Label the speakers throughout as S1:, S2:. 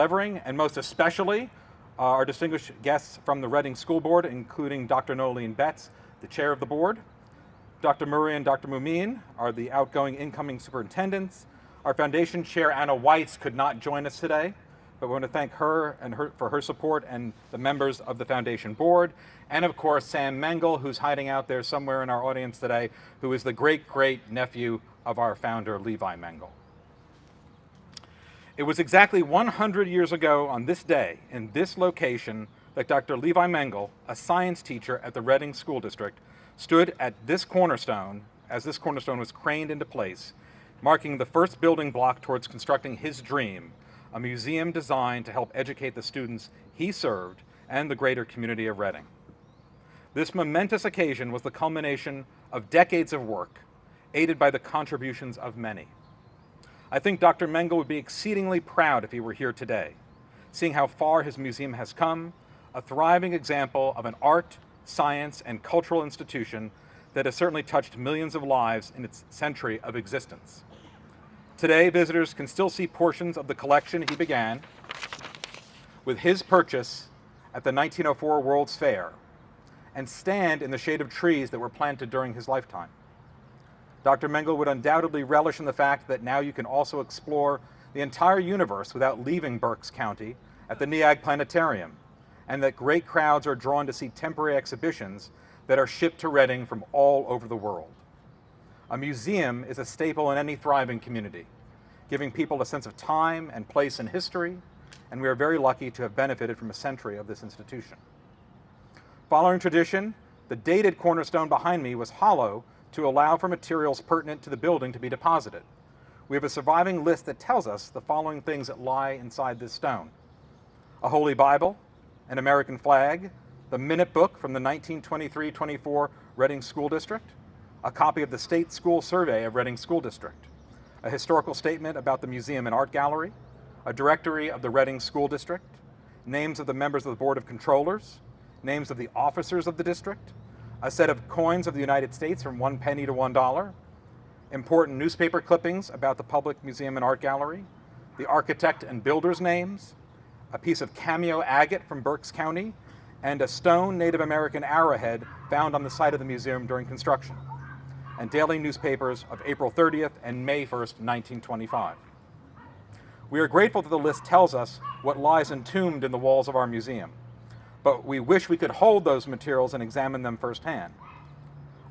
S1: Levering, and most especially our distinguished guests from the Reading School Board, including Dr. Nolene Betts, the chair of the board. Dr. Murray and Dr. Mumin are the outgoing incoming superintendents. Our foundation chair, Anna Weiss, could not join us today, but we want to thank her for her support and the members of the foundation board. And of course, Sam Mengel, who's hiding out there somewhere in our audience today, who is the great-great nephew of our founder, Levi Mengel. It was exactly 100 years ago on this day, in this location, that Dr. Levi Mengel, a science teacher at the Reading School District, stood at this cornerstone as this cornerstone was craned into place, marking the first building block towards constructing his dream, a museum designed to help educate the students he served and the greater community of Reading. This momentous occasion was the culmination of decades of work, aided by the contributions of many. I think Dr. Mengel would be exceedingly proud if he were here today, seeing how far his museum has come, a thriving example of an art, science, and cultural institution that has certainly touched millions of lives in its century of existence. Today, visitors can still see portions of the collection he began with his purchase at the 1904 World's Fair and stand in the shade of trees that were planted during his lifetime. Dr. Mengel would undoubtedly relish in the fact that now you can also explore the entire universe without leaving Berks County at the NEAG Planetarium, and that great crowds are drawn to see temporary exhibitions that are shipped to Reading from all over the world. A museum is a staple in any thriving community, giving people a sense of time and place in history, and we are very lucky to have benefited from a century of this institution. Following tradition, the dated cornerstone behind me was hollow to allow for materials pertinent to the building to be deposited. We have a surviving list that tells us the following things that lie inside this stone: a Holy Bible, an American flag, the minute book from the 1923-24 Reading School District, a copy of the State School Survey of Reading School District, a historical statement about the museum and art gallery, a directory of the Reading School District, names of the members of the Board of Controllers, names of the officers of the district, a set of coins of the United States from 1 penny to $1, important newspaper clippings about the Public Museum and Art Gallery, the architect and builder's names, a piece of cameo agate from Berks County, and a stone Native American arrowhead found on the site of the museum during construction, and daily newspapers of April 30th and May 1st, 1925. We are grateful that the list tells us what lies entombed in the walls of our museum, but we wish we could hold those materials and examine them firsthand.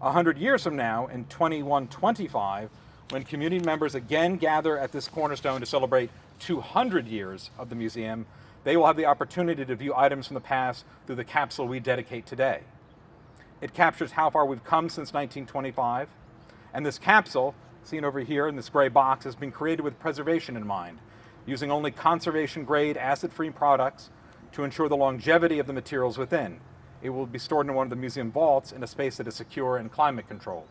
S1: 100 years from now, in 2125, when community members again gather at this cornerstone to celebrate 200 years of the museum, they will have the opportunity to view items from the past through the capsule we dedicate today. It captures how far we've come since 1925, and this capsule, seen over here in this gray box, has been created with preservation in mind, using only conservation-grade, acid-free products to ensure the longevity of the materials within. It will be stored in one of the museum vaults in a space that is secure and climate-controlled.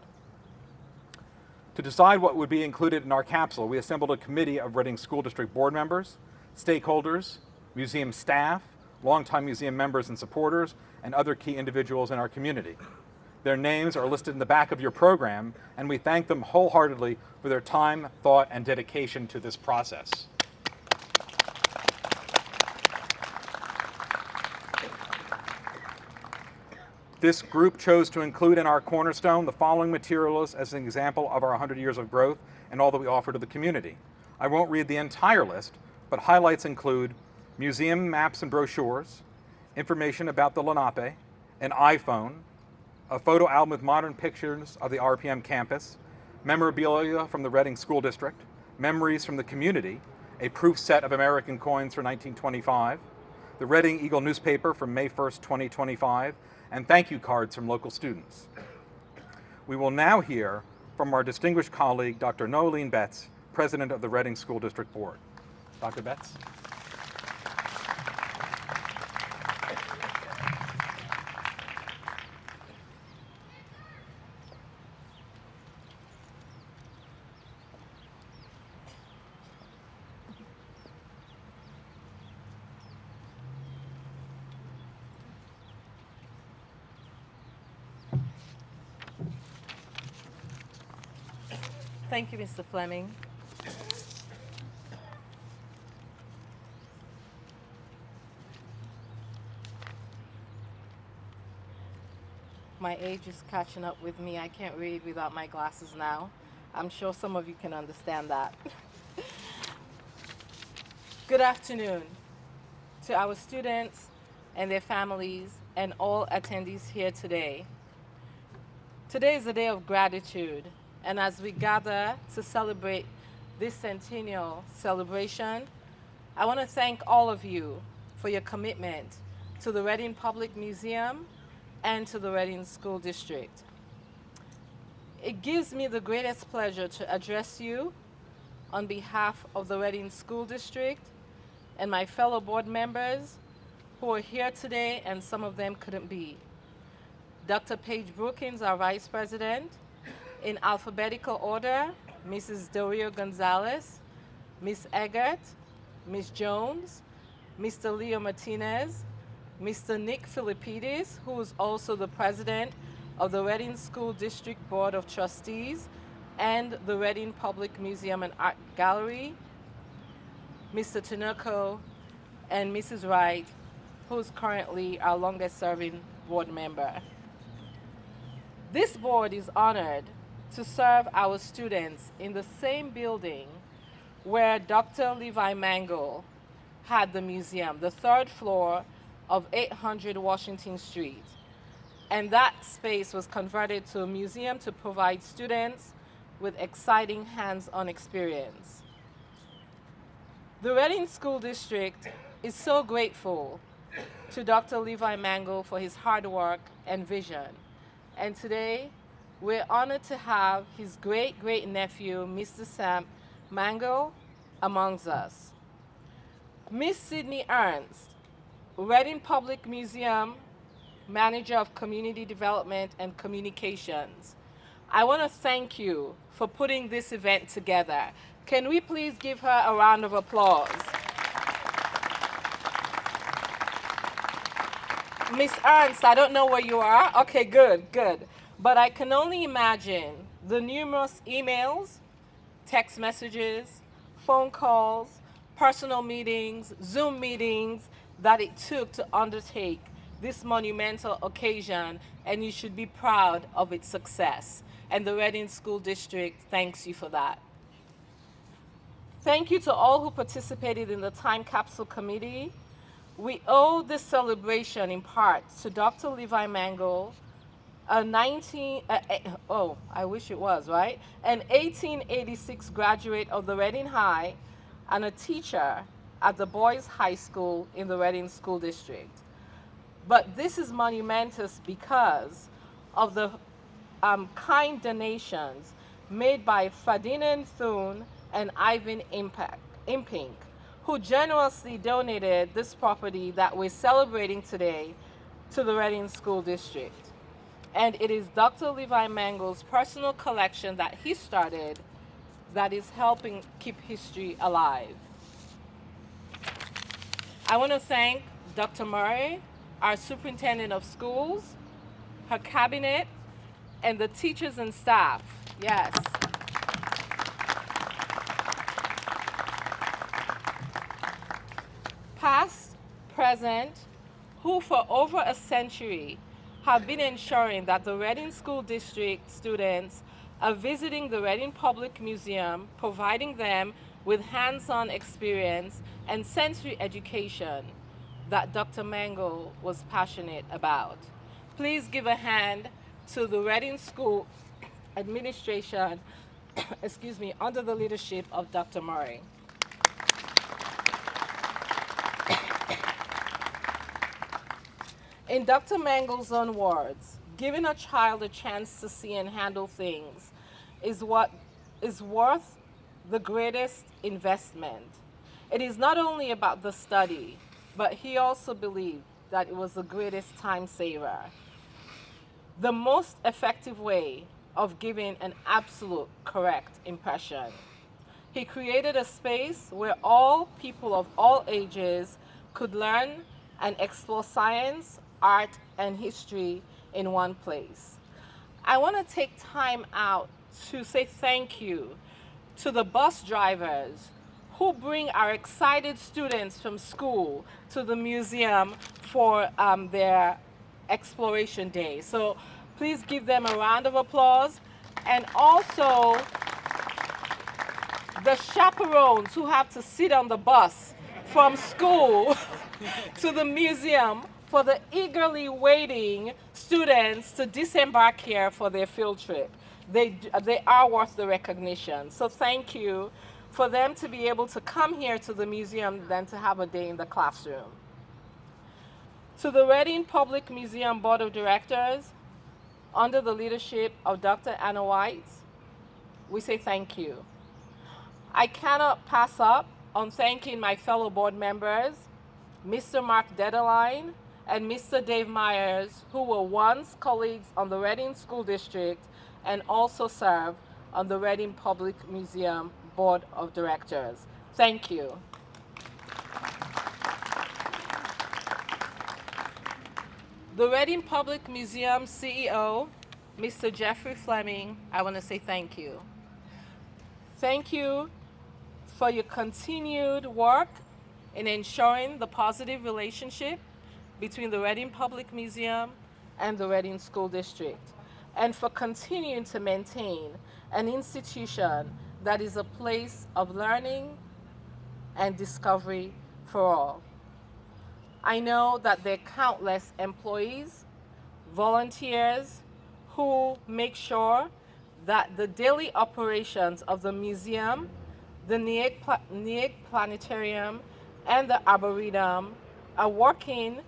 S1: To decide what would be included in our capsule, we assembled a committee of Reading School District board members, stakeholders, museum staff, longtime museum members and supporters, and other key individuals in our community. Their names are listed in the back of your program, and we thank them wholeheartedly for their time, thought, and dedication to this process. This group chose to include in our cornerstone the following materials as an example of our 100 years of growth and all that we offer to the community. I won't read the entire list, but highlights include museum maps and brochures, information about the Lenape, an iPhone, a photo album with modern pictures of the RPM campus, memorabilia from the Reading School District, memories from the community, a proof set of American coins for 1925, the Reading Eagle newspaper from May 1st, 2025, and thank you cards from local students. We will now hear from our distinguished colleague, Dr. Nolene Betts, President of the Reading School District Board. Dr. Betts.
S2: Thank you, Mr. Fleming. My age is catching up with me. I can't read without my glasses now. I'm sure some of you can understand that. Good afternoon to our students and their families and all attendees here today. Today is a day of gratitude, and as we gather to celebrate this centennial celebration, I want to thank all of you for your commitment to the Reading Public Museum and to the Reading School District. It gives me the greatest pleasure to address you on behalf of the Reading School District and my fellow board members who are here today, and some of them couldn't be. Dr. Paige Brookins, our Vice President. In alphabetical order, Mrs. Dorio Gonzalez, Ms. Eggert, Ms. Jones, Mr. Leo Martinez, Mr. Nick Philippides, who is also the President of the Reading School District Board of Trustees and the Reading Public Museum and Art Gallery, Mr. Tinoco, and Mrs. Wright, who is currently our longest serving board member. This board is honored to serve our students in the same building where Dr. Levi Mangle had the museum, the third floor of 800 Washington Street. And that space was converted to a museum to provide students with exciting hands-on experience. The Reading School District is so grateful to Dr. Levi Mangle for his hard work and vision. And today, we're honored to have his great-great-nephew, Mr. Sam Mangle, amongst us. Miss Sydney Ernst, Reading Public Museum Manager of Community Development and Communications. I want to thank you for putting this event together. Can we please give her a round of applause? Miss Ernst, I don't know where you are. Okay, good, good. But I can only imagine the numerous emails, text messages, phone calls, personal meetings, Zoom meetings that it took to undertake this monumental occasion, and you should be proud of its success. And the Reading School District thanks you for that. Thank you to all who participated in the Time Capsule Committee. We owe this celebration in part to Dr. Levi Mangle, an 1886 graduate of the Reading High and a teacher at the Boys High School in the Reading School District. But this is monumentous because of the kind donations made by Ferdinand Thune and Ivan Impink, who generously donated this property that we're celebrating today to the Reading School District. And it is Dr. Levi Mangle's personal collection that he started that is helping keep history alive. I want to thank Dr. Murray, our superintendent of schools, her cabinet, and the teachers and staff. Yes. Past, present, who for over a century have been ensuring that the Reading School District students are visiting the Reading Public Museum, providing them with hands-on experience and sensory education that Dr. Mangle was passionate about. Please give a hand to the Reading School administration, under the leadership of Dr. Murray. In Dr. Mangle's own words, giving a child a chance to see and handle things is what is worth the greatest investment. It is not only about the study, but he also believed that it was the greatest time saver. The most effective way of giving an absolute correct impression. He created a space where all people of all ages could learn and explore science, art, and history in one place. I want to take time out to say thank you to the bus drivers who bring our excited students from school to the museum for their exploration day. So Please give them a round of applause. And also the chaperones who have to sit on the bus from school to the museum for the eagerly waiting students to disembark here for their field trip. They are worth the recognition. So thank you for them to be able to come here to the museum than to have a day in the classroom. To the Reading Public Museum Board of Directors, under the leadership of Dr. Anna White, we say thank you. I cannot pass up on thanking my fellow board members, Mr. Mark Dedeline and Mr. Dave Myers, who were once colleagues on the Reading School District and also serve on the Reading Public Museum Board of Directors. Thank you. The Reading Public Museum CEO, Mr. Jeffrey Fleming, I want to say thank you. Thank you for your continued work in ensuring the positive relationship between the Reading Public Museum and the Reading School District, and for continuing to maintain an institution that is a place of learning and discovery for all. I know that there are countless employees, volunteers, who make sure that the daily operations of the museum, the Nieg Planetarium, and the Arboretum are working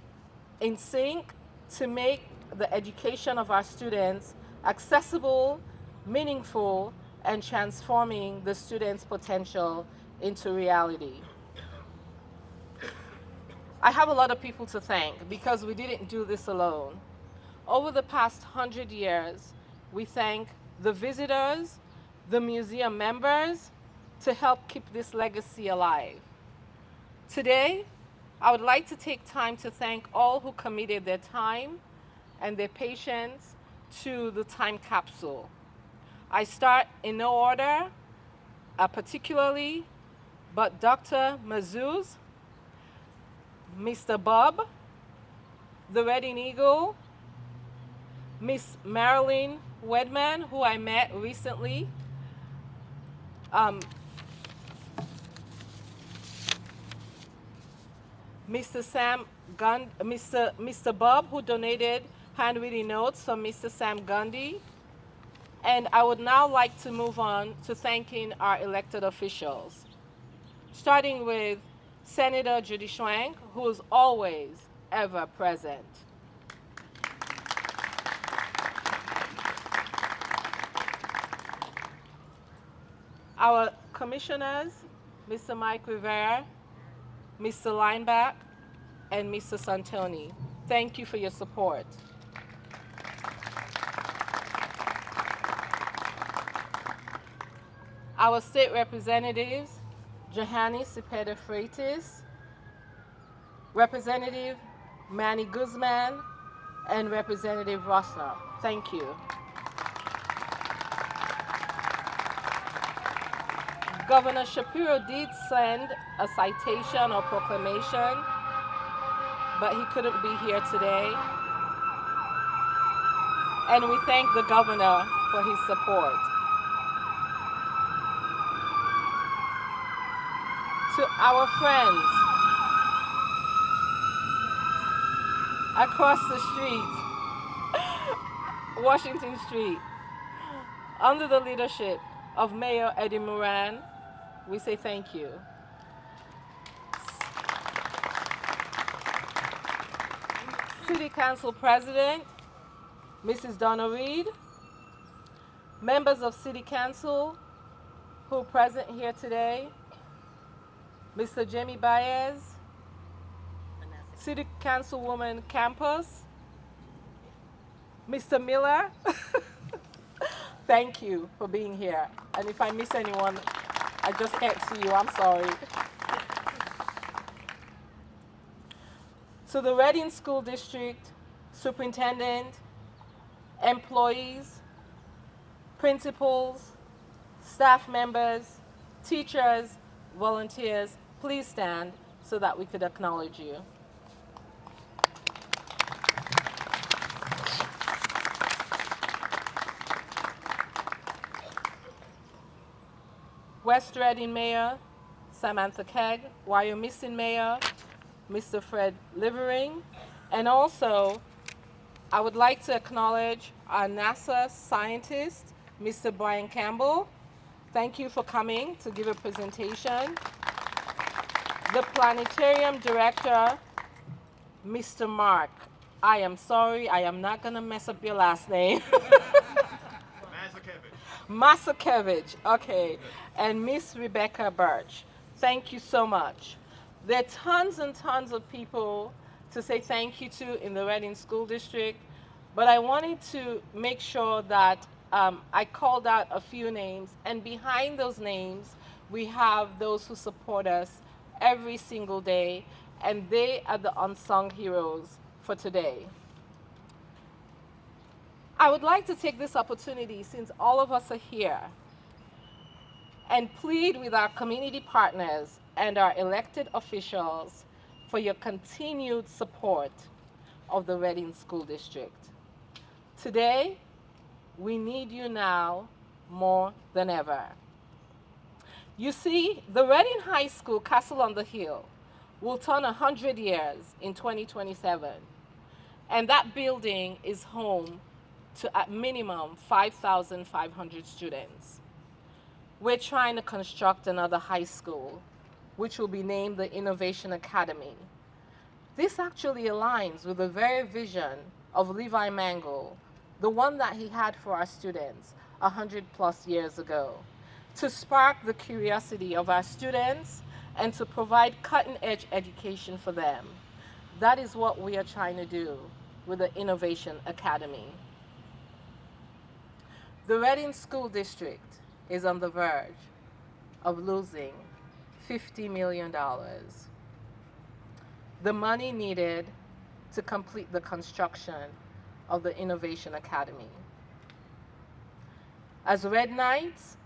S2: in sync to make the education of our students accessible, meaningful, and transforming the students' potential into reality. I have a lot of people to thank because we didn't do this alone. Over the past 100 years, we thank the visitors, the museum members, to help keep this legacy alive. Today, I would like to take time to thank all who committed their time and their patience to the time capsule. I start in no order, particularly, but Dr. Mazuz, Mr. Bob, the Reading Eagle, Miss Marilyn Wedman, who I met recently, Mr. Bob, who donated handwritten notes from Mr. Sam Gundy. And I would now like to move on to thanking our elected officials, starting with Senator Judy Schwenk, who is always, ever present. Our commissioners, Mr. Mike Rivera, Mr. Lineback, and Mr. Santoni. Thank you for your support. Our state representatives, Johanny Cepeda Freitas, Representative Manny Guzman, and Representative Rossner. Thank you. Governor Shapiro did send a citation or proclamation, but he couldn't be here today. And we thank the governor for his support. To our friends across the street, Washington Street, under the leadership of Mayor Eddie Moran, we say thank you. City Council President, Mrs. Donna Reed, members of City Council who are present here today, Mr. Jamie Baez, City Councilwoman Campos, Mr. Miller, thank you for being here. And if I miss anyone, I just can't see you, I'm sorry. To the Reading School District Superintendent, employees, principals, staff members, teachers, volunteers, please stand so that we could acknowledge you. West Reading Mayor Samantha Kegg, Wyomissing Mayor Mr. Fred Livering, and also I would like to acknowledge our NASA scientist, Mr. Brian Campbell. Thank you for coming to give a presentation. The planetarium director, Mr. Mark. I am sorry, I am not going to mess up your last name. Masakevich, okay. And Miss Rebecca Birch. Thank you so much. There are tons and tons of people to say thank you to in the Reading School District, but I wanted to make sure that I called out a few names, and behind those names, we have those who support us every single day, and they are the unsung heroes for today. I would like to take this opportunity, since all of us are here, and plead with our community partners and our elected officials for your continued support of the Reading School District. Today, we need you now more than ever. You see, the Reading High School, Castle on the Hill, will turn 100 years in 2027, and that building is home to at minimum 5,500 students. We're trying to construct another high school, which will be named the Innovation Academy. This actually aligns with the very vision of Levi Mangle, the one that he had for our students 100+ years ago, to spark the curiosity of our students and to provide cutting-edge education for them. That is what we are trying to do with the Innovation Academy. The Reading School District is on the verge of losing $50 million. The money needed to complete the construction of the Innovation Academy. As Red Knights,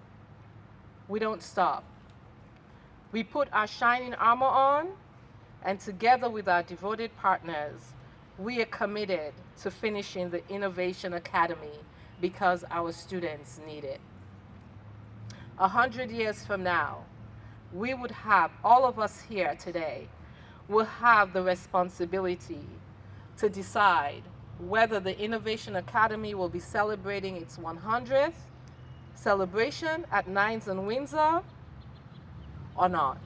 S2: we don't stop. We put our shining armor on, and together with our devoted partners, we are committed to finishing the Innovation Academy because our students need it. 100 years from now, we would have, all of us here today, will have the responsibility to decide whether the Innovation Academy will be celebrating its 100th celebration at Nines and Windsor or not.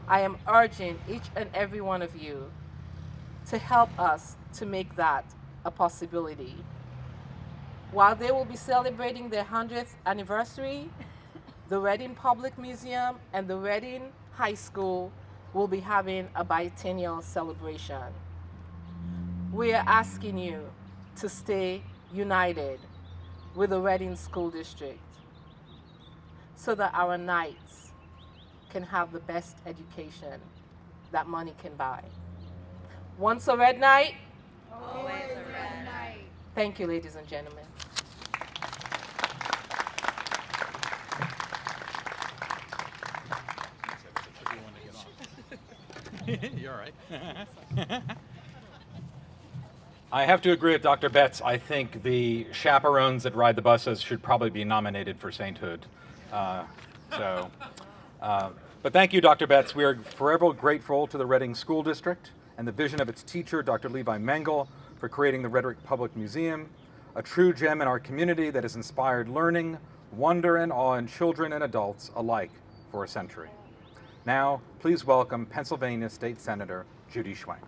S2: I am urging each and every one of you to help us to make that a possibility. While they will be celebrating their 100th anniversary, the Reading Public Museum and the Reading High School will be having a biennial celebration. We are asking you to stay united with the Reading School District so that our Knights can have the best education that money can buy. Once a Red Knight,
S3: Always a Red Knight.
S2: Thank you, ladies and gentlemen.
S1: You're all right. I have to agree with Dr. Betts. I think the chaperones that ride the buses should probably be nominated for sainthood. But thank you, Dr. Betts. We are forever grateful to the Reading School District and the vision of its teacher, Dr. Levi Mangle, for creating the Rhetoric Public Museum, a true gem in our community that has inspired learning, wonder, and awe in children and adults alike for a century. Now, please welcome Pennsylvania State Senator Judy Schwenk.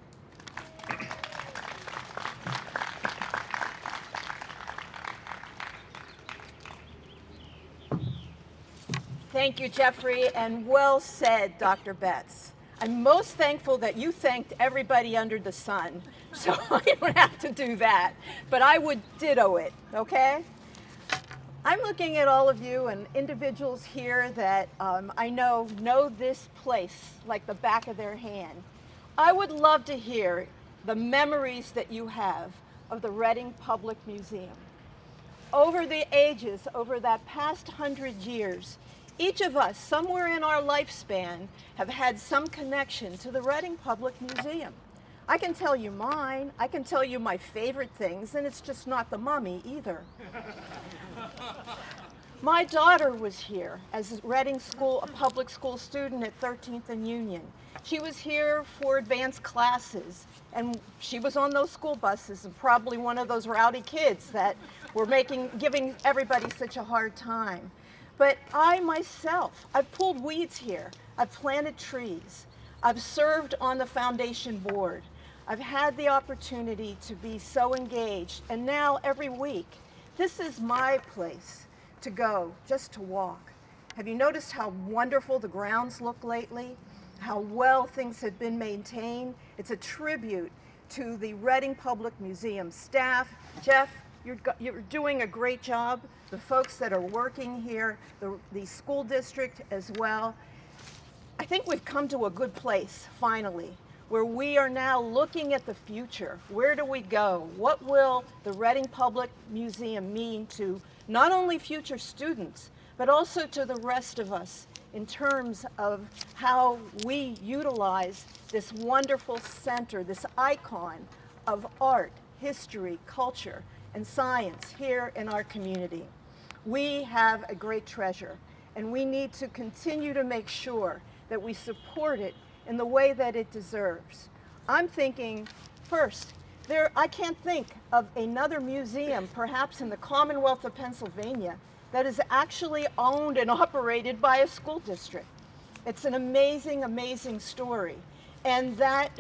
S3: Thank you, Jeffrey, and well said, Dr. Betts. I'm most thankful that you thanked everybody under the sun, so I don't have to do that, but I would ditto it, okay? I'm looking at all of you and individuals here that I know this place like the back of their hand. I would love to hear the memories that you have of the Reading Public Museum. Over the ages, over that past 100 years, each of us, somewhere in our lifespan, have had some connection to the Reading Public Museum. I can tell you mine, I can tell you my favorite things, and it's just not the mummy either. My daughter was here as a Reading School, a public school student at 13th and Union. She was here for advanced classes, and she was on those school buses and probably one of those rowdy kids that were giving everybody such a hard time. But I myself, I've pulled weeds here. I've planted trees. I've served on the foundation board. I've had the opportunity to be so engaged, and now every week, this is my place to go, just to walk. Have you noticed how wonderful the grounds look lately? How well things have been maintained? It's a tribute to the Reading Public Museum staff. Jeff, you're doing a great job. The folks that are working here, the school district as well. I think we've come to a good place, finally, where we are now looking at the future. Where do we go? What will the Reading Public Museum mean to not only future students, but also to the rest of us in terms of how we utilize this wonderful center, this icon of art, history, culture, and science here in our community. We have a great treasure, and we need to continue to make sure that we support it in the way that it deserves. I'm thinking, first, I can't think of another museum, perhaps in the Commonwealth of Pennsylvania, that is actually owned and operated by a school district. It's an amazing, amazing story. And that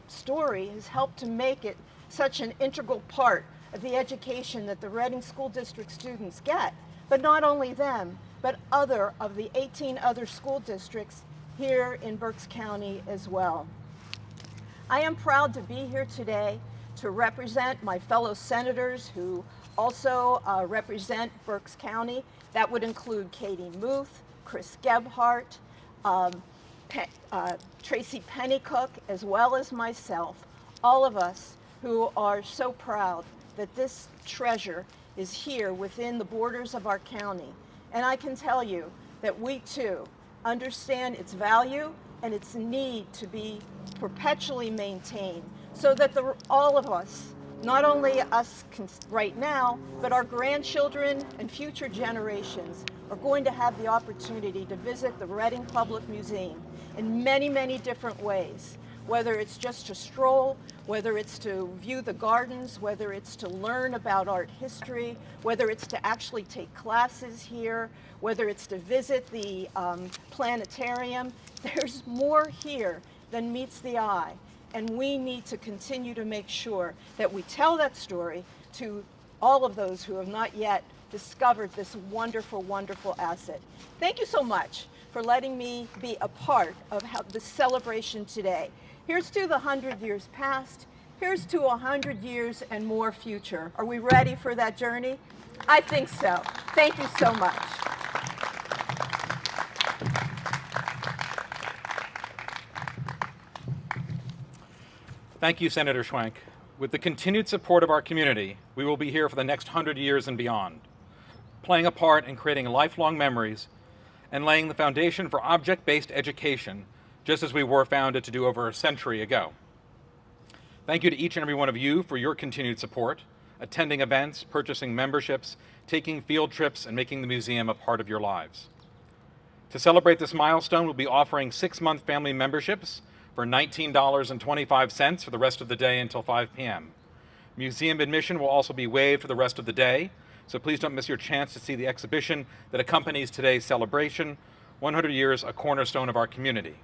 S3: story has helped to make it such an integral part of the education that the Reading School District students get. But not only them, but other of the 18 other school districts here in Berks County as well. I am proud to be here today to represent my fellow senators who also represent Berks County. That would include Katie Muth, Chris Gebhardt, Tracy Pennycook, as well as myself, all of us who are so proud that this treasure is here within the borders of our county. And I can tell you that we too understand its value and its need to be perpetually maintained so that all of us, not only us right now, but our grandchildren and future generations are going to have the opportunity to visit the Reading Public Museum in many, many different ways, whether it's just to stroll, whether it's to view the gardens, whether it's to learn about art history, whether it's to actually take classes here, whether it's to visit the planetarium. There's more here than meets the eye. And we need to continue to make sure that we tell that story to all of those who have not yet discovered this wonderful, wonderful asset. Thank you so much for letting me be a part of the celebration today. Here's to the 100 years past. Here's to 100 years and more future. Are we ready for that journey? I think so. Thank you so much.
S1: Thank you, Senator Schwenk. With the continued support of our community, we will be here for the next 100 years and beyond, playing a part in creating lifelong memories and laying the foundation for object-based education, just as we were founded to do over a century ago. Thank you to each and every one of you for your continued support, attending events, purchasing memberships, taking field trips, and making the museum a part of your lives. To celebrate this milestone, we'll be offering 6-month family memberships for $19.25 for the rest of the day until 5 p.m. Museum admission will also be waived for the rest of the day, so please don't miss your chance to see the exhibition that accompanies today's celebration, 100 Years, a Cornerstone of Our Community.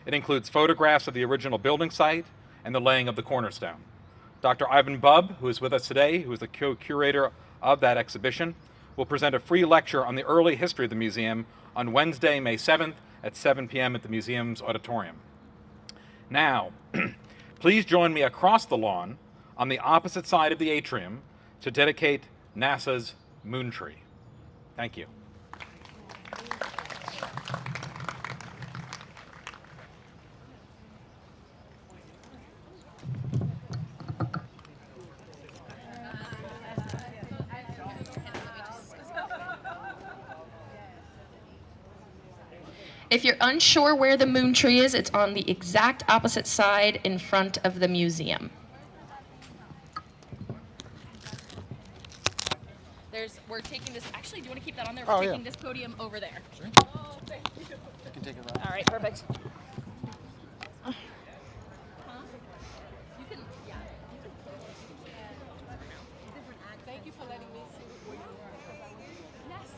S1: It includes photographs of the original building site and the laying of the cornerstone. Dr. Ivan Bubb, who is with us today, who is the co-curator of that exhibition, will present a free lecture on the early history of the museum on Wednesday, May 7th at 7 p.m. at the museum's auditorium. Now, please join me across the lawn on the opposite side of the atrium to dedicate NASA's moon tree. Thank you.
S4: If you're unsure where the moon tree is, it's on the exact opposite side in front of the museum. There's we're taking this. Actually, do you want to keep that on there?
S5: Oh,
S4: We're
S5: yeah.
S4: taking this podium over there.
S5: Sure.
S3: Oh, thank you.
S5: You can take it right.
S4: All right, perfect. You can, yeah.
S2: Thank you for letting me see where you were.
S4: Yes.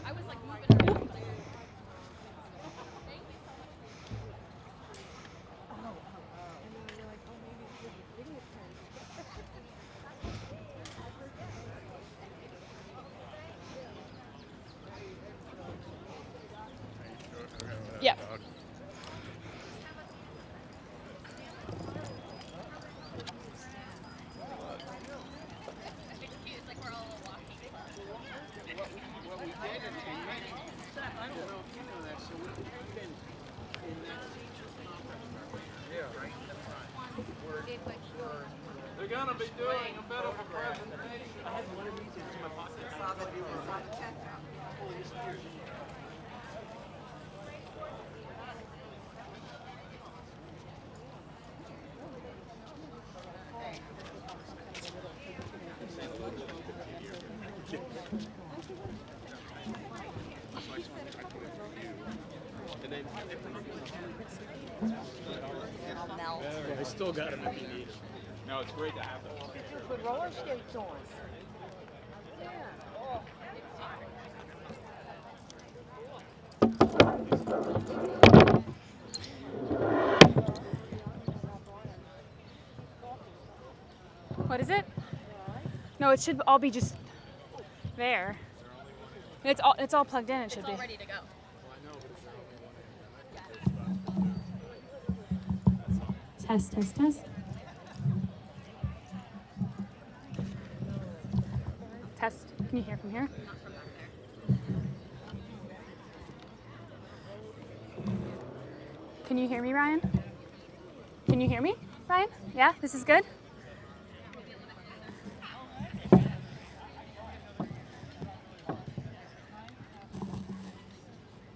S4: I was like moving around. Yeah.
S1: They're gonna be doing a bit of a presentation.
S5: I still got him if you need him.
S1: No, it's great to have them.
S3: Put roller skates on.
S6: What is it? No, it should all be just there. It's all plugged in. It should
S4: It's
S6: be.
S4: all ready to go.
S6: Test, test, test. Test. Can you hear from here?
S4: Not from back there.
S6: Can you hear me, Ryan? Can you hear me, Ryan? Yeah, this is good.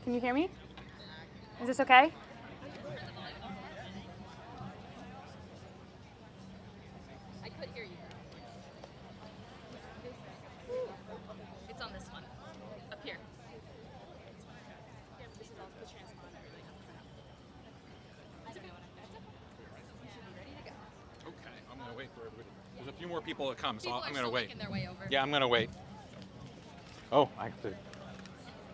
S6: Can you hear me? Is this okay?
S4: I could hear you. It's on this one. Up here.
S1: Okay, I'm gonna wait for everybody. There's a few more people to come, so
S4: People
S1: I'm
S4: are
S1: gonna
S4: still
S1: wait.
S4: making their way over.
S1: Yeah, I'm gonna wait. Oh, I have to.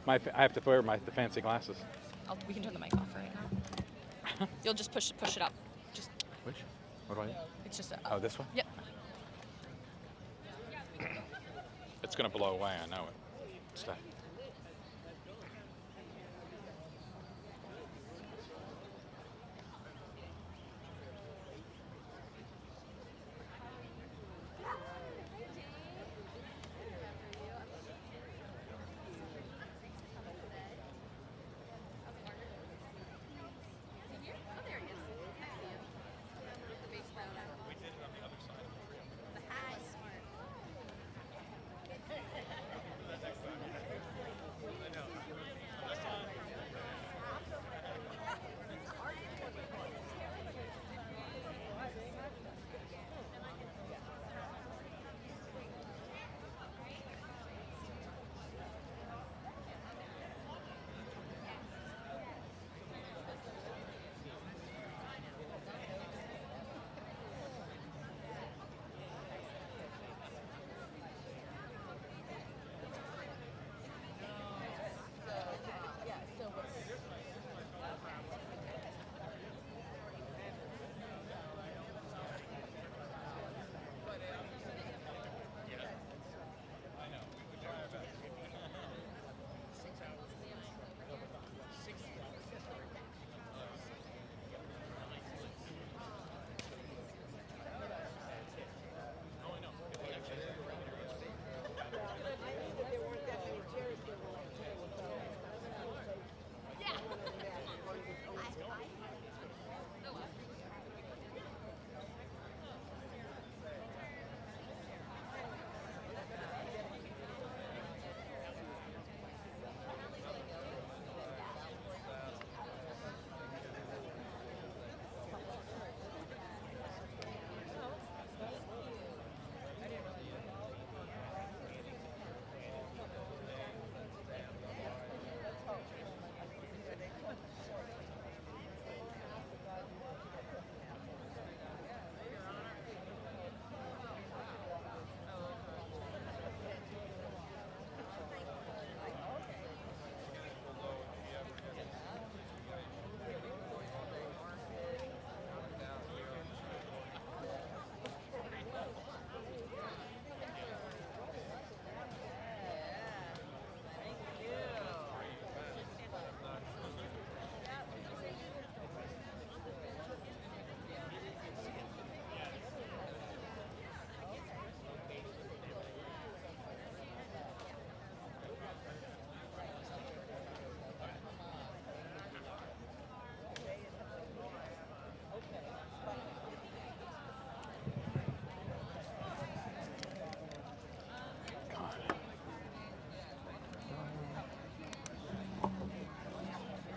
S1: I have to wear the fancy glasses.
S4: We can turn the mic off right now. You'll just push it up. Just
S1: Which? What do I do?
S4: it's just
S1: Oh, this one?
S4: Yep.
S1: It's gonna blow away. I know it. Stay.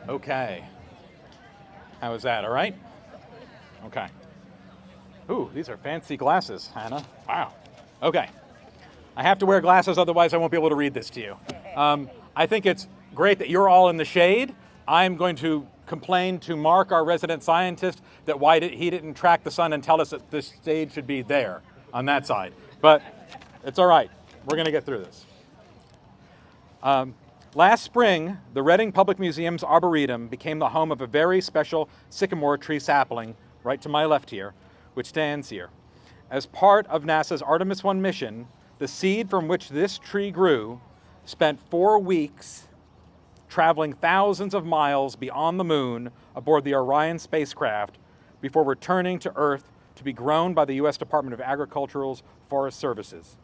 S1: Okay. How is that, all right? Okay. Ooh, these are fancy glasses, Hannah. Wow. Okay. I have to wear glasses, otherwise I won't be able to read this to you. I think it's great that you're all in the shade. I'm going to complain to Mark, our resident scientist, that he didn't track the sun and tell us that this stage should be there on that side. But it's all right. We're going to get through this. Last spring, the Reading Public Museum's arboretum became the home of a very special sycamore tree sapling, right to my left here, which stands here. As part of NASA's Artemis 1 mission, the seed from which this tree grew spent 4 weeks traveling thousands of miles beyond the moon aboard the Orion spacecraft before returning to Earth to be grown by the U.S. Department of Agriculture's Forest Services.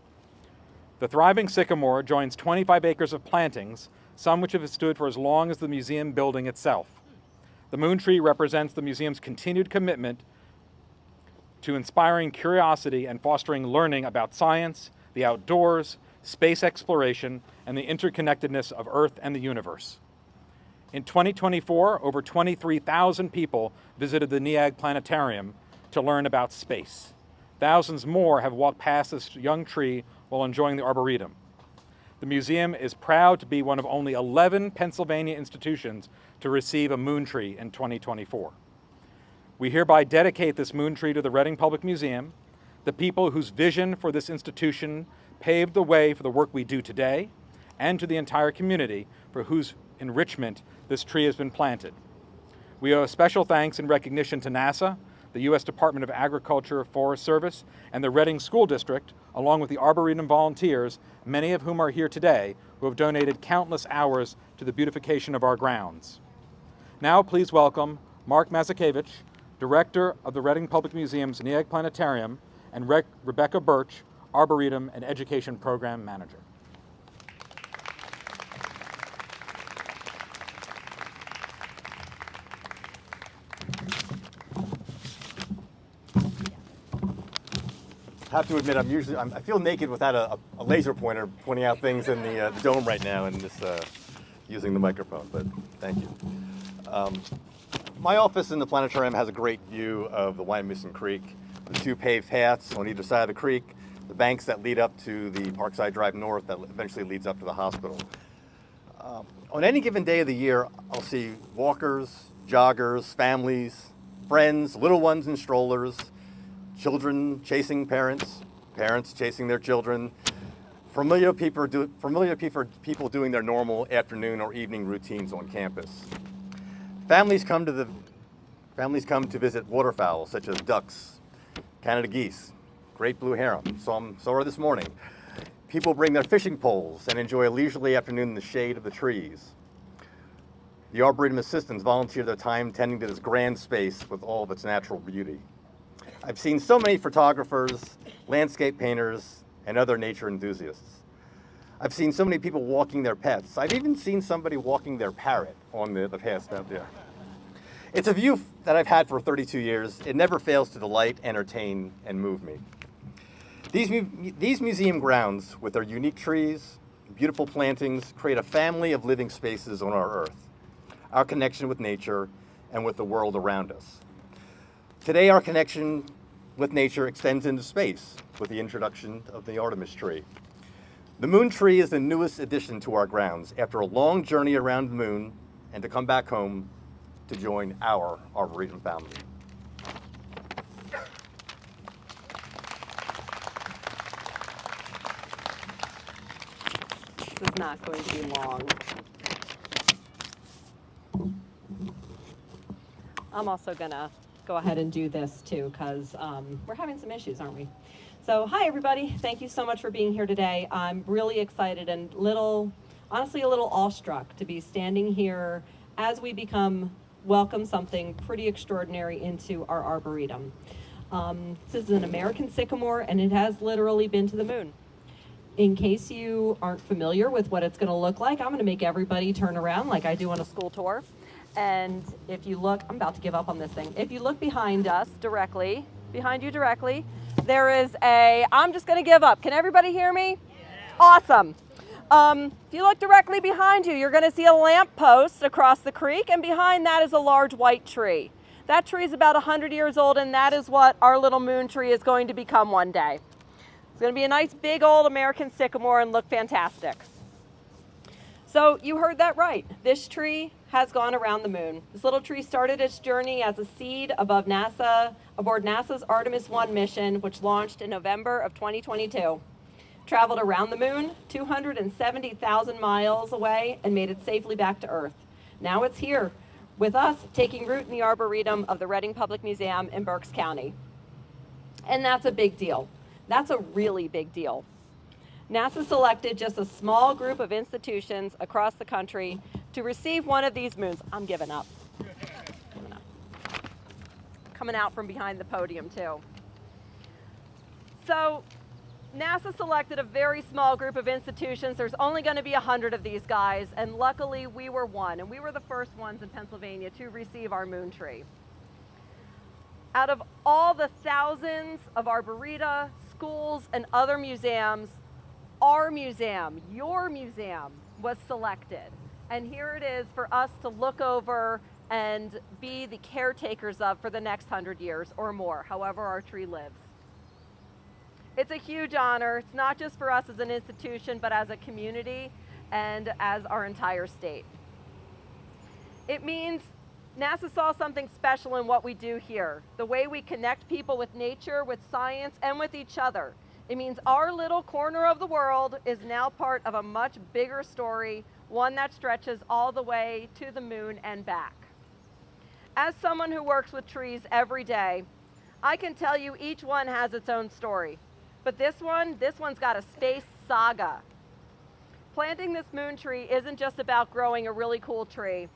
S1: The thriving sycamore joins 25 acres of plantings, some which have stood for as long as the museum building itself. The moon tree represents the museum's continued commitment to inspiring curiosity and fostering learning about science, the outdoors, space exploration, and the interconnectedness of Earth and the universe. In 2024, over 23,000 people visited the NEAG Planetarium to learn about space. Thousands more have walked past this young tree while enjoying the Arboretum. The museum is proud to be one of only 11 Pennsylvania institutions to receive a moon tree in 2024. We hereby dedicate this moon tree to the Reading Public Museum, the people whose vision for this institution paved the way for the work we do today, and to the entire community for whose enrichment this tree has been planted. We owe special thanks and recognition to NASA, the U.S. Department of Agriculture, Forest Service, and the Reading School District, along with the Arboretum volunteers, many of whom are here today, who have donated countless hours to the beautification of our grounds. Now please welcome Mark Mazakevich, Director of the Reading Public Museum's NEAG Planetarium, and Rebecca Birch, Arboretum and Education Program Manager.
S7: I have to admit, I feel naked without a laser pointer pointing out things in the dome right now and just using the microphone, but thank you. My office in the planetarium has a great view of the Wyomissing Creek, the 2 paved paths on either side of the creek, the banks that lead up to the Parkside Drive North that eventually leads up to the hospital. On any given day of the year, I'll see walkers, joggers, families, friends, little ones in strollers, children chasing parents, parents chasing their children, familiar people doing their normal afternoon or evening routines on campus. Families come to visit waterfowl such as ducks, Canada geese, great blue heron, so are this morning. People bring their fishing poles and enjoy a leisurely afternoon in the shade of the trees. The Arboretum assistants volunteer their time tending to this grand space with all of its natural beauty. I've seen so many photographers, landscape painters, and other nature enthusiasts. I've seen so many people walking their pets. I've even seen somebody walking their parrot on the path out there. It's a view that I've had for 32 years. It never fails to delight, entertain, and move me. These museum grounds, with their unique trees, beautiful plantings, create a family of living spaces on our Earth, our connection with nature, and with the world around us. Today, our connection with nature extends into space with the introduction of the Artemis tree. The moon tree is the newest addition to our grounds after a long journey around the moon and to come back home to join our Arboretum family.
S8: This is not going to be long. I'm also gonna go ahead and do this too, because we're having some issues, aren't we? So hi everybody, thank you so much for being here today. I'm really excited and honestly a little awestruck to be standing here as we welcome something pretty extraordinary into our Arboretum. This is an American sycamore and it has literally been to the moon. In case you aren't familiar with what it's gonna look like, I'm gonna make everybody turn around like I do on a school tour. And if you look, I'm about to give up on this thing. If you look behind us directly, behind you directly, there is I'm just gonna give up. Can everybody hear me? Yeah. Awesome. If you look directly behind you, you're going to see a lamp post across the creek, and behind that is a large white tree. That tree is about 100 years old, and that is what our little moon tree is going to become one day. It's going to be a nice big old American sycamore and look fantastic. So you heard that right. This tree has gone around the moon. This little tree started its journey as a seed aboard NASA's Artemis 1 mission, which launched in November of 2022. Traveled around the moon, 270,000 miles away, and made it safely back to Earth. Now it's here with us, taking root in the arboretum of the Reading Public Museum in Berks County. And that's a big deal. That's a really big deal. NASA selected just a small group of institutions across the country to receive one of these moons. I'm giving up. Coming out from behind the podium too. So NASA selected a very small group of institutions. There's only going to be 100 of these guys, and luckily we were one, and we were the first ones in Pennsylvania to receive our moon tree. Out of all the thousands of arboreta, schools, and other museums, our museum, your museum, was selected. And here it is for us to look over and be the caretakers of for the next 100 years or more, however our tree lives. It's a huge honor. It's not just for us as an institution, but as a community and as our entire state. It means NASA saw something special in what we do here, the way we connect people with nature, with science, and with each other. It means our little corner of the world is now part of a much bigger story, one that stretches all the way to the moon and back. As someone who works with trees every day, I can tell you each one has its own story. But this one's got a space saga. Planting this moon tree isn't just about growing a really cool tree,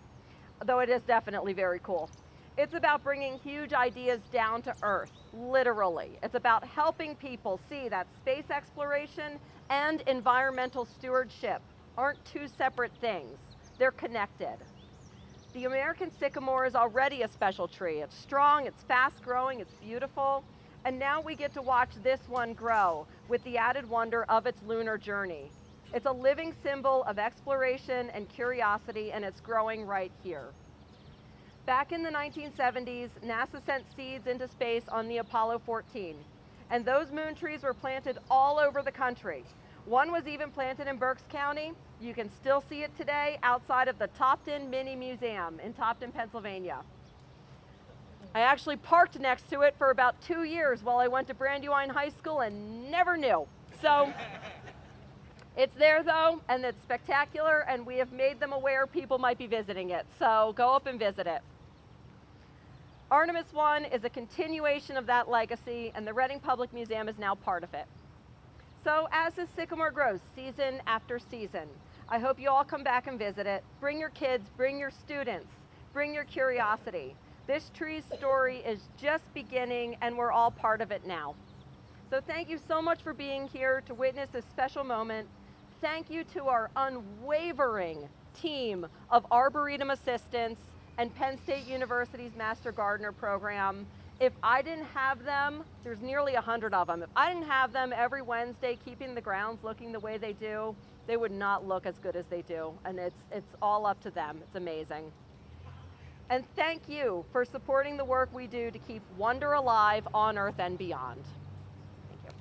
S8: though it is definitely very cool. It's about bringing huge ideas down to Earth, literally. It's about helping people see that space exploration and environmental stewardship aren't two separate things. They're connected. The American sycamore is already a special tree. It's strong, it's fast growing, it's beautiful. And now we get to watch this one grow with the added wonder of its lunar journey. It's a living symbol of exploration and curiosity, and it's growing right here. Back in the 1970s, NASA sent seeds into space on the Apollo 14, and those moon trees were planted all over the country. One was even planted in Berks County. You can still see it today outside of the Topton Mini Museum in Topton, Pennsylvania. I actually parked next to it for about 2 years while I went to Brandywine High School and never knew. So it's there though, and it's spectacular, and we have made them aware people might be visiting it. So go up and visit it. Artemis 1 is a continuation of that legacy, and the Reading Public Museum is now part of it. So as this sycamore grows season after season, I hope you all come back and visit it. Bring your kids, bring your students, bring your curiosity. This tree's story is just beginning, and we're all part of it now. So thank you so much for being here to witness this special moment. Thank you to our unwavering team of Arboretum assistants and Penn State University's Master Gardener program. If I didn't have them, there's nearly 100 of them. If I didn't have them every Wednesday keeping the grounds looking the way they do, they would not look as good as they do. And it's all up to them. It's amazing. And thank you for supporting the work we do to keep wonder alive on Earth and beyond. Thank you.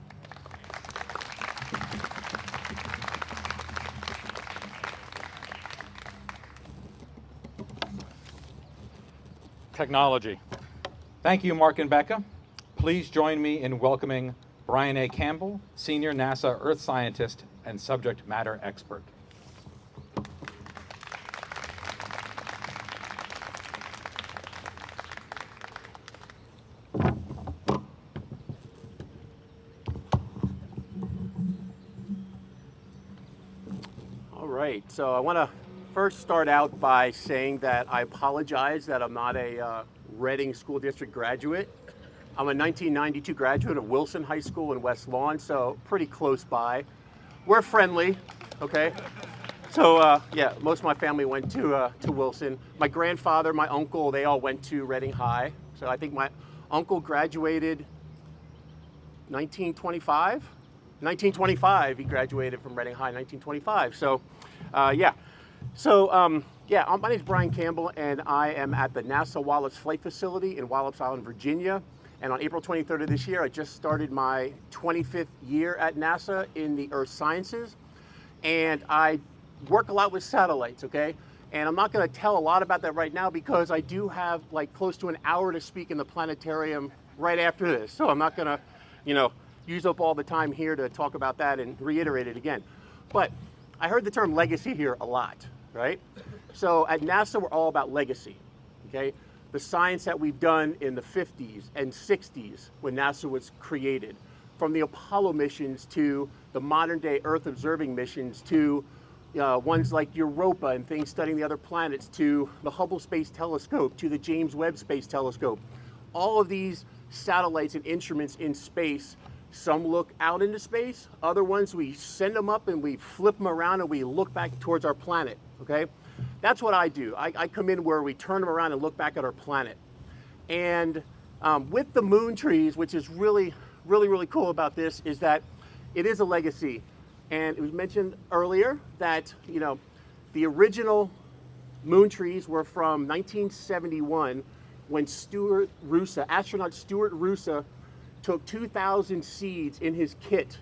S1: Technology. Thank you, Mark and Becca. Please join me in welcoming Brian A. Campbell, Senior NASA Earth Scientist and Subject Matter Expert.
S9: All right, so I want to first start out by saying that I apologize that I'm not a Reading School District graduate. I'm a 1992 graduate of Wilson High School in West Lawn, so pretty close by. We're friendly, okay? So yeah, most of my family went to Wilson. My grandfather, my uncle, they all went to Reading High. So I think my uncle graduated 1925, 1925, he graduated from Reading High in 1925. So, yeah. So, my name is Brian Campbell, and I am at the NASA Wallops Flight Facility in Wallops Island, Virginia. And on April 23rd of this year, I just started my 25th year at NASA in the Earth Sciences. And I work a lot with satellites, okay? And I'm not going to tell a lot about that right now because I do have like close to an hour to speak in the planetarium right after this. So I'm not going to, use up all the time here to talk about that and reiterate it again. But I heard the term legacy here a lot, right? So at NASA, we're all about legacy, okay? The science that we've done in the 50s and 60s when NASA was created, from the Apollo missions to the modern day Earth observing missions to ones like Europa and things studying the other planets, to the Hubble Space Telescope, to the James Webb Space Telescope. All of these satellites and instruments in space, some look out into space, other ones we send them up and we flip them around and we look back towards our planet, okay? That's what I do. I come in where we turn them around and look back at our planet. And with the moon trees, which is really cool about this, is that it is a legacy. And it was mentioned earlier that, the original moon trees were from 1971 when astronaut Stuart Roosa took 2,000 seeds in his kit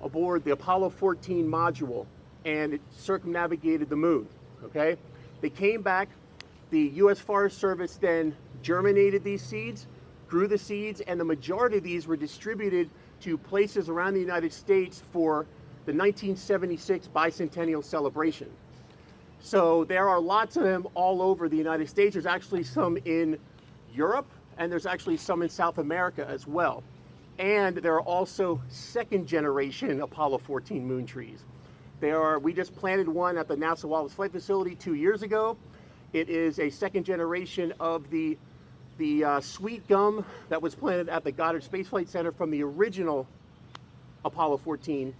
S9: aboard the Apollo 14 module, and it circumnavigated the moon, okay? They came back, the US Forest Service then germinated these seeds, grew the seeds, and the majority of these were distributed to places around the United States for the 1976 bicentennial celebration. So there are lots of them all over the United States. There's actually some in Europe, and there's actually some in South America as well. And there are also second generation Apollo 14 moon trees. We just planted one at the NASA Wallops Flight Facility 2 years ago. It is a second generation of the sweet gum that was planted at the Goddard Space Flight Center from the original Apollo 14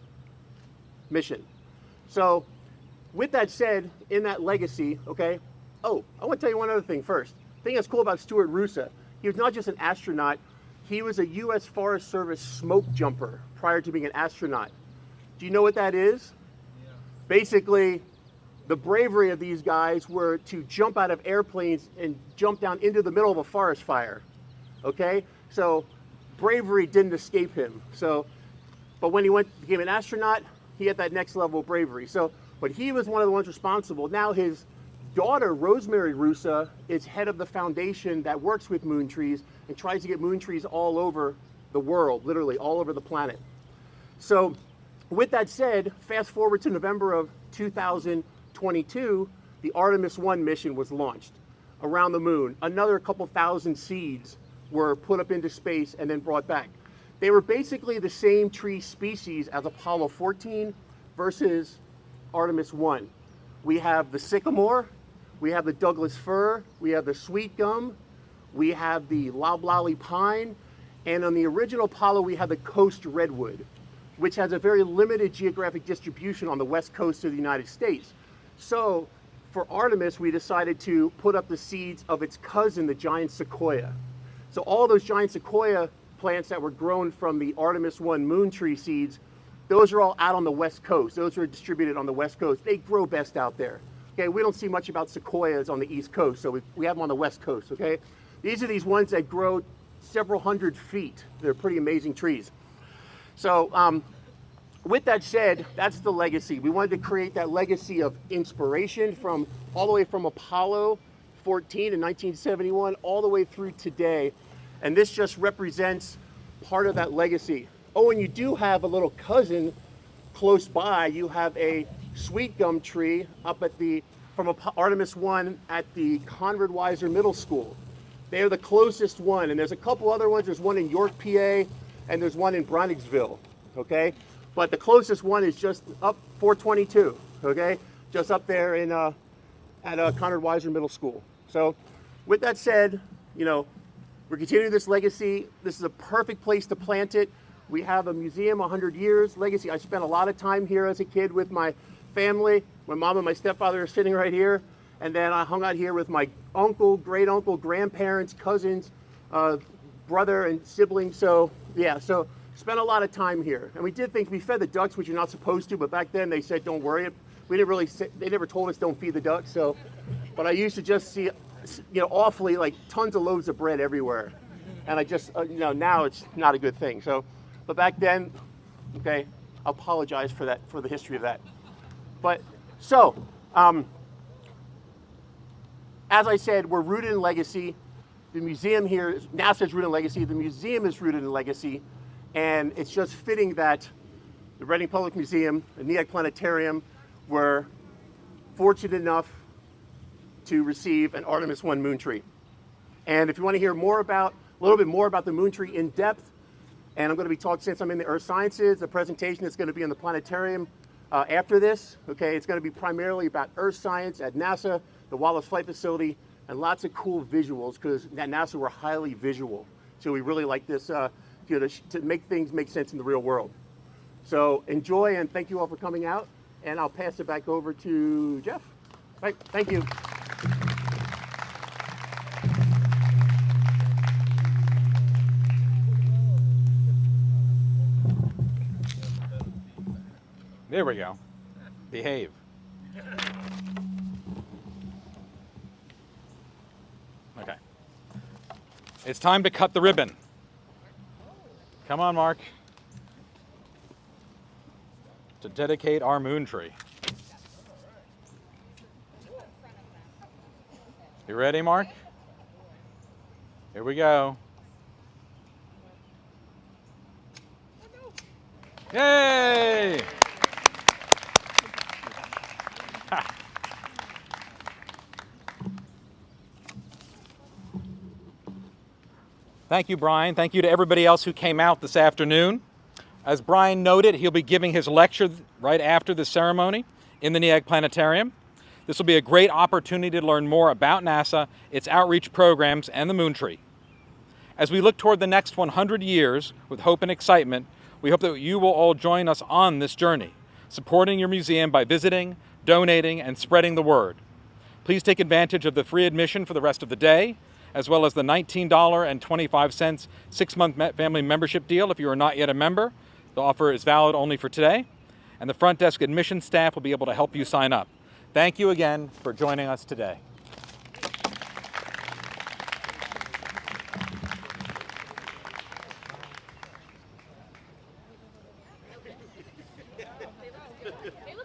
S9: mission. So with that said, in that legacy, okay, I want to tell you one other thing first. The thing that's cool about Stuart Roosa, he was not just an astronaut, he was a US Forest Service smoke jumper prior to being an astronaut. Do you know what that is? Yeah. Basically, the bravery of these guys were to jump out of airplanes and jump down into the middle of a forest fire, okay? So bravery didn't escape him. But when he became an astronaut, he had that next level of bravery. But he was one of the ones responsible. Now his daughter, Rosemary Roosa, is head of the foundation that works with moon trees and tries to get moon trees all over the world, literally all over the planet. So with that said, fast forward to November of 2022, the Artemis 1 mission was launched around the moon. Another couple thousand seeds were put up into space and then brought back. They were basically the same tree species as Apollo 14 versus Artemis 1. We have the sycamore, we have the Douglas fir, we have the sweet gum, we have the loblolly pine, and on the original Apollo we have the coast redwood, which has a very limited geographic distribution on the west coast of the United States. So for Artemis, we decided to put up the seeds of its cousin, the giant sequoia. So all those giant sequoia plants that were grown from the Artemis 1 moon tree seeds, those are all out on the west coast. Those are distributed on the west coast. They grow best out there. Okay, we don't see much about sequoias on the east coast, so we have them on the west coast, okay? These are these ones that grow several hundred feet. They're pretty amazing trees. So with that said, that's the legacy. We wanted to create that legacy of inspiration from all the way from Apollo 14 in 1971 all the way through today. And this just represents part of that legacy. Oh, and you do have a little cousin close by. You have a sweet gum tree up at from Artemis 1 at the Conrad Weiser Middle School. They're the closest one, and there's a couple other ones. There's one in York, PA, and there's one in Bronixville, okay? But the closest one is just up 422, okay? Just up there in at Conrad Weiser Middle School. So with that said, we're continuing this legacy. This is a perfect place to plant it. We have a museum, 100 years legacy. I spent a lot of time here as a kid with my family. My mom and my stepfather are sitting right here. And then I hung out here with my uncle, great uncle, grandparents, cousins, brother and siblings. So yeah, so spent a lot of time here. And we did things, we fed the ducks, which you're not supposed to, but back then they said, don't worry. We didn't really say, they never told us don't feed the ducks, so. But I used to just see, awfully, like tons of loaves of bread everywhere. And I just, now it's not a good thing. So, but back then, okay, I apologize for that, for the history of that. But, so, as I said, we're rooted in legacy. The museum here, NASA's rooted in legacy. The museum is rooted in legacy. And it's just fitting that the Reading Public Museum, the NEAC Planetarium, were fortunate enough to receive an Artemis I moon tree. And if you want to hear more about, a little bit more about the moon tree in depth, and I'm going to be talking, since I'm in the earth sciences, the presentation is going to be in the planetarium after this. Okay, it's going to be primarily about earth science at NASA, the Wallace Flight Facility, and lots of cool visuals, because at NASA we're highly visual. So we really like this to make things make sense in the real world. So enjoy, and thank you all for coming out, and I'll pass it back over to Jeff. Right, thank you.
S1: There we go. Behave. Okay. It's time to cut the ribbon. Come on, Mark. To dedicate our moon tree. You ready, Mark? Here we go. Yay! Thank you, Brian. Thank you to everybody else who came out this afternoon. As Brian noted, he'll be giving his lecture right after the ceremony in the NEAC Planetarium. This will be a great opportunity to learn more about NASA, its outreach programs, and the moon tree. As we look toward the next 100 years with hope and excitement, we hope that you will all join us on this journey, supporting your museum by visiting, donating, and spreading the word. Please take advantage of the free admission for the rest of the day, as well as the $19.25 six-month family membership deal if you are not yet a member. The offer is valid only for today, and the front desk admission staff will be able to help you sign up. Thank you again for joining us today.
S2: They look